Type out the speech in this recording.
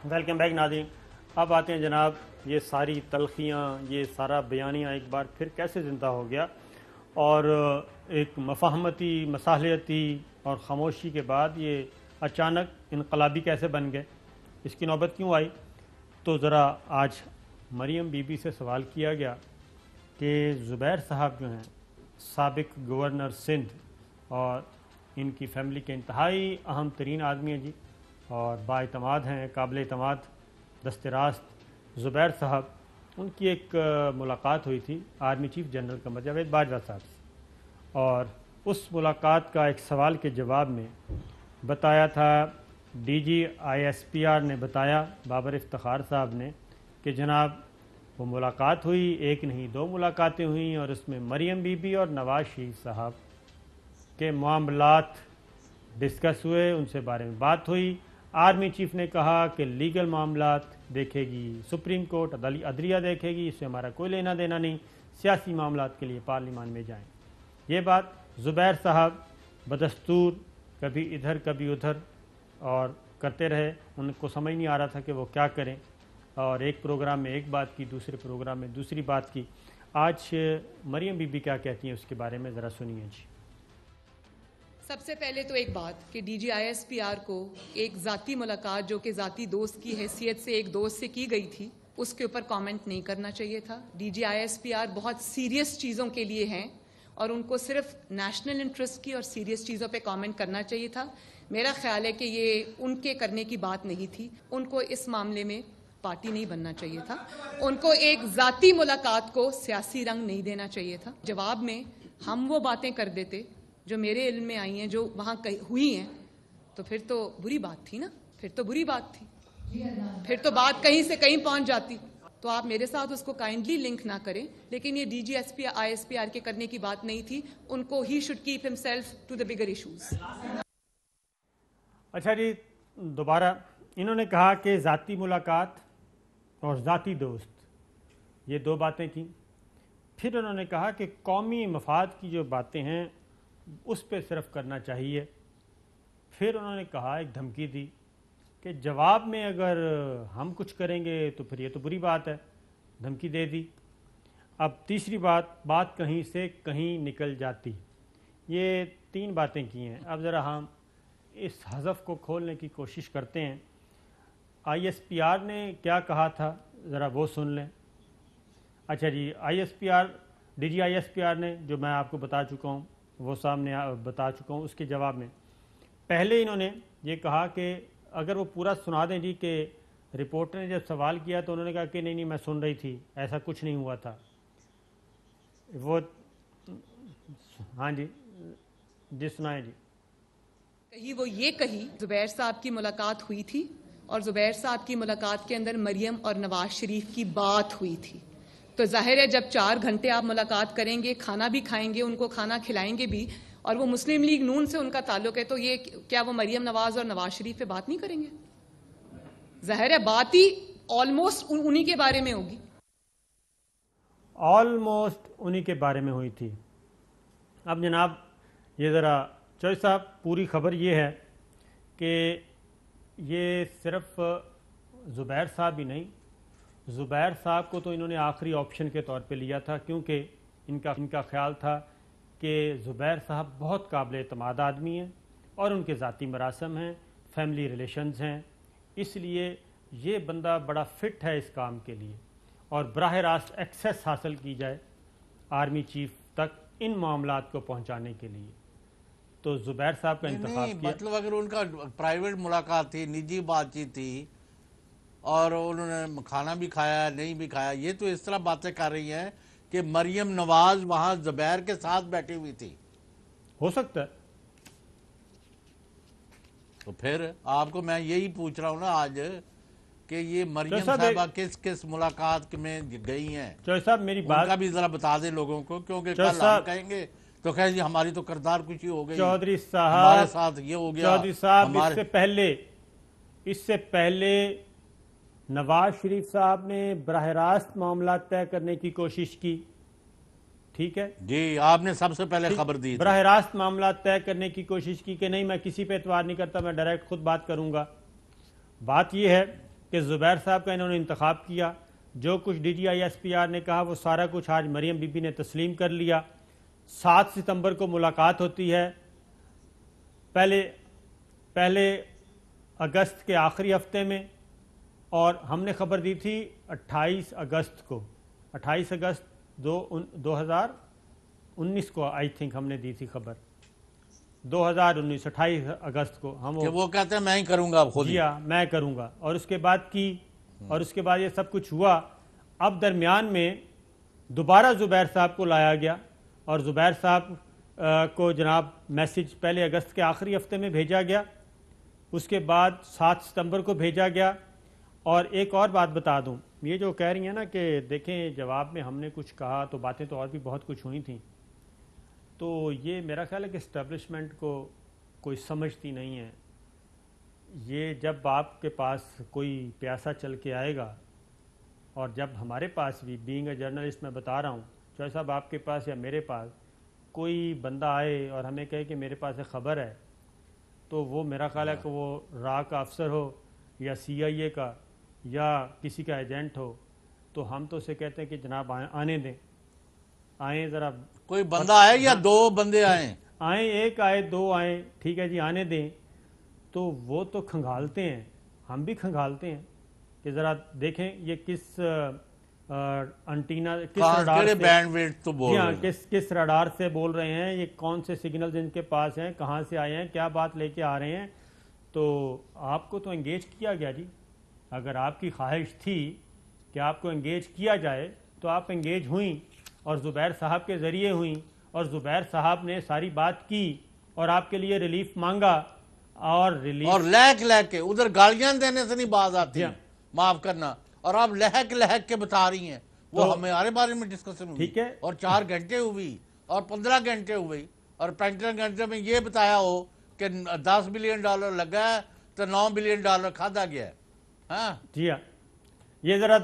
Welcome back ناظرین. اب آتے ہیں جناب یہ ساری تلخیاں، یہ سارا بیانیہ ایک بار پھر کیسے زندہ ہو گیا اور ایک مفاہمتی مصالحتی اور خاموشی کے بعد یہ اچانک انقلابی کیسے بن گئے، اس کی نوبت کیوں آئی. تو ذرا آج مریم بی بی سے سوال کیا گیا کہ زبیر صاحب جو ہیں سابق گورنر سندھ اور ان کی فیملی کے انتہائی اہم ترین آدمی ہیں جی، اور بااعتماد ہیں، قابل اعتماد دست راست زبیر صاحب. ان کی ایک ملاقات ہوئی تھی army chief general Qamar Javed Bajwa صاحب سے، اور اس ملاقات کا ایک سوال کے جواب میں بتایا تھا D G I S P R نے بتایا، بابر افتخار صاحب نے، کہ جناب وہ ملاقات ہوئی، ایک نہیں دو ملاقاتیں ہوئیں، اور اس میں مریم بی بی اور نواز شریف صاحب کے معاملات ڈسکس ہوئے، ان سے بارے میں بات ہوئی. آرمی چیف نے کہا کہ لیگل معاملات دیکھے گی سپریم کورٹ، عدلیہ دیکھے گی، اس سے ہمارا کوئی لینا دینا نہیں، سیاسی معاملات کے لیے پارلیمان میں جائیں. یہ بات زبیر صاحب بدستور کبھی ادھر کبھی ادھر اور کرتے رہے، ان کو سمجھ نہیں آ رہا تھا کہ وہ کیا کریں، اور ایک پروگرام میں ایک بات کی، دوسرے پروگرام میں دوسری بات کی. آج مریم بی بی کیا کہتی ہیں اس کے بارے میں ذرا سنیے جی. سب سے پہلے تو ایک بات کہ D G I S P R کو ایک ذاتی ملاقات جو کہ ذاتی دوست کی حیثیت سے ایک دوست سے کی گئی تھی، اس کے اوپر کامنٹ نہیں کرنا چاہیے تھا. D G I S P R بہت سیریس چیزوں کے لیے ہیں اور ان کو صرف نیشنل انٹرسٹ کی اور سیریس چیزوں پہ کامنٹ کرنا چاہیے تھا. میرا خیال ہے کہ یہ ان کے کرنے کی بات نہیں تھی. ان کو اس معاملے میں پارٹی نہیں بننا چاہیے تھا. ان کو ایک ذاتی ملاقات کو سیاسی رنگ نہیں دینا چاہیے تھا. جواب میں ہم وہ باتیں کر دیتے جو میرے علم میں آئی ہیں، جو وہاں ہوئی ہیں، تو پھر تو بری بات تھی نا، پھر تو بری بات تھی، پھر تو بات کہیں سے کہیں پہنچ جاتی. تو آپ میرے ساتھ اس کو کائنڈلی لنک نہ کریں، لیکن یہ D G I S P R کے کرنے کی بات نہیں تھی. ان کو ہی should keep himself to the bigger issues. اچھا جی، دوبارہ انہوں نے کہا کہ ذاتی ملاقات اور ذاتی دوست یہ دو باتیں تھیں. پھر انہوں نے کہا کہ قومی مفاد کی جو باتیں ہیں اس پہ صرف کرنا چاہیے. پھر انہوں نے کہا، ایک دھمکی دی کہ جواب میں اگر ہم کچھ کریں گے تو پھر یہ تو بری بات ہے، دھمکی دے دی. اب تیسری بات کہیں سے کہیں نکل جاتی. یہ تین باتیں کی ہیں. اب ذرا ہم اس حذف کو کھولنے کی کوشش کرتے ہیں. آئی ایس پی آر نے کیا کہا تھا ذرا وہ سن لیں. اچھا جی، D G I S P R نے جو میں آپ کو بتا چکا ہوں، وہ سامنے بتا چکا ہوں. اس کے جواب میں پہلے انہوں نے یہ کہا کہ اگر وہ پورا سنا دیں جی، کہ رپورٹر نے جب سوال کیا تو انہوں نے کہا کہ نہیں میں سن رہی تھی، ایسا کچھ نہیں ہوا تھا. وہ ہاں جی سنائیں جی. وہ یہ کہی زبیر صاحب کی ملاقات ہوئی تھی، اور زبیر صاحب کی ملاقات کے اندر مریم اور نواز شریف کی بات ہوئی تھی. تو ظاہر ہے جب 4 گھنٹے آپ ملاقات کریں گے، کھانا بھی کھائیں گے، ان کو کھانا کھلائیں گے بھی، اور وہ مسلم لیگ نون سے ان کا تعلق ہے، تو یہ کیا وہ مریم نواز اور نواز شریف پہ بات نہیں کریں گے؟ ظاہر ہے بات ہی آلموسٹ انہی کے بارے میں ہوگی. آلموسٹ انہی کے بارے میں ہوئی تھی. اب جناب یہ ذرا چوہے صاحب، پوری خبر یہ ہے کہ یہ صرف زبیر صاحب ہی نہیں، زبیر صاحب کو تو انہوں نے آخری آپشن کے طور پہ لیا تھا، کیونکہ ان کا خیال تھا کہ زبیر صاحب بہت قابل اعتماد آدمی ہیں اور ان کے ذاتی مراسم ہیں، فیملی ریلیشنز ہیں، اس لیے یہ بندہ بڑا فٹ ہے اس کام کے لیے، اور براہ راست ایکسیس حاصل کی جائے آرمی چیف تک ان معاملات کو پہنچانے کے لیے. تو زبیر صاحب کا انتخاب کیا. مطلب اگر ان کا پرائیویٹ ملاقات تھی، نجی بات چیت تھی، اور انہوں نے کھانا بھی کھایا نہیں بھی کھایا، یہ تو اس طرح باتیں کر رہی ہیں کہ مریم نواز وہاں زبیر کے ساتھ بیٹھی ہوئی تھی. ہو سکتا ہے. تو پھر آپ کو میں یہی پوچھ رہا ہوں نا آج کہ یہ مریم صاحبہ کس ملاقات میں گئی ہیں. چوہے صاحب میری بات ان کا بھی ذرا بتا دیں لوگوں کو، کیونکہ کل ہم کہیں گے تو خیر جی ہماری تو کردار کچھ ہو گئی، چودھری صاحب ہمارے ساتھ یہ ہو گیا. چودھری صاحب اس سے پہلے نواز شریف صاحب نے براہ راست معاملات طے کرنے کی کوشش کی. ٹھیک ہے جی، آپ نے سب سے پہلے خبر دی، براہ راست معاملات طے کرنے کی کوشش کی کہ نہیں میں کسی پہ اعتبار نہیں کرتا، میں ڈائریکٹ خود بات کروں گا. بات یہ ہے کہ زبیر صاحب کا انہوں نے انتخاب کیا. جو کچھ D G I S P R نے کہا وہ سارا کچھ آج مریم بی بی نے تسلیم کر لیا. 7 ستمبر کو ملاقات ہوتی ہے. پہلے اگست کے آخری ہفتے میں، اور ہم نے خبر دی تھی 28 اگست کو، 28 اگست 2019 کو آئی تھنک ہم نے دی تھی خبر، 2019 28 اگست کو ہم کہ وہ کہتے ہیں میں ہی کروں گا اب خود ہی. میں کروں گا، اور اس کے بعد کی، اور اس کے بعد یہ سب کچھ ہوا. اب درمیان میں دوبارہ زبیر صاحب کو لایا گیا، اور زبیر صاحب کو جناب میسج پہلے اگست کے آخری ہفتے میں بھیجا گیا، اس کے بعد 7 ستمبر کو بھیجا گیا. اور ایک اور بات بتا دوں، یہ جو کہہ رہی ہیں نا کہ دیکھیں جواب میں ہم نے کچھ کہا تو باتیں تو اور بھی بہت کچھ ہوئی تھیں، تو یہ میرا خیال ہے کہ اسٹیبلشمنٹ کو کوئی سمجھتی نہیں ہے. یہ جب آپ کے پاس کوئی پیاسا چل کے آئے گا، اور جب ہمارے پاس بھی بینگ اے جرنلسٹ میں بتا رہا ہوں، چوہے صاحب آپ کے پاس یا میرے پاس کوئی بندہ آئے اور ہمیں کہے کہ میرے پاس ایک خبر ہے، تو وہ میرا خیال ہے کہ وہ را کا افسر ہو یا سی آئی اے کا یا کسی کا ایجنٹ ہو، تو ہم تو اسے کہتے ہیں کہ جناب آنے دیں، آئیں ذرا. کوئی بندہ آئے یا 2 بندے آئیں؟ آئیں، 1 آئے 2 آئیں، ٹھیک ہے جی آنے دیں. تو وہ تو کھنگالتے ہیں، ہم بھی کھنگالتے ہیں کہ ذرا دیکھیں یہ کس انٹینا، کس رڈار سے، بینڈ ویڈ تو بول رہے ہیں، کس رڈار سے بول رہے ہیں، یہ کون سے سگنلز ان کے پاس ہیں، کہاں سے آئے ہیں، کیا بات لے کے آ رہے ہیں. تو آپ کو تو انگیج کیا گیا جی. اگر آپ کی خواہش تھی کہ آپ کو انگیج کیا جائے تو آپ انگیج ہوئیں، اور زبیر صاحب کے ذریعے ہوئیں، اور زبیر صاحب نے ساری بات کی اور آپ کے لیے ریلیف مانگا، اور لہک کے ادھر گالیاں دینے سے نہیں باز آتی، معاف کرنا، اور آپ لہک کے بتا رہی ہیں. وہ ہمارے بارے میں ڈسکشن ہوئی، ٹھیک ہے، اور 4 گھنٹے ہوئی اور 15 گھنٹے ہوئی، اور 35 گھنٹے میں یہ بتایا ہو کہ $10 بلین لگا ہے تو $9 بلین کھادا گیا ہے. ہاں جی ہاں، یہ ذرا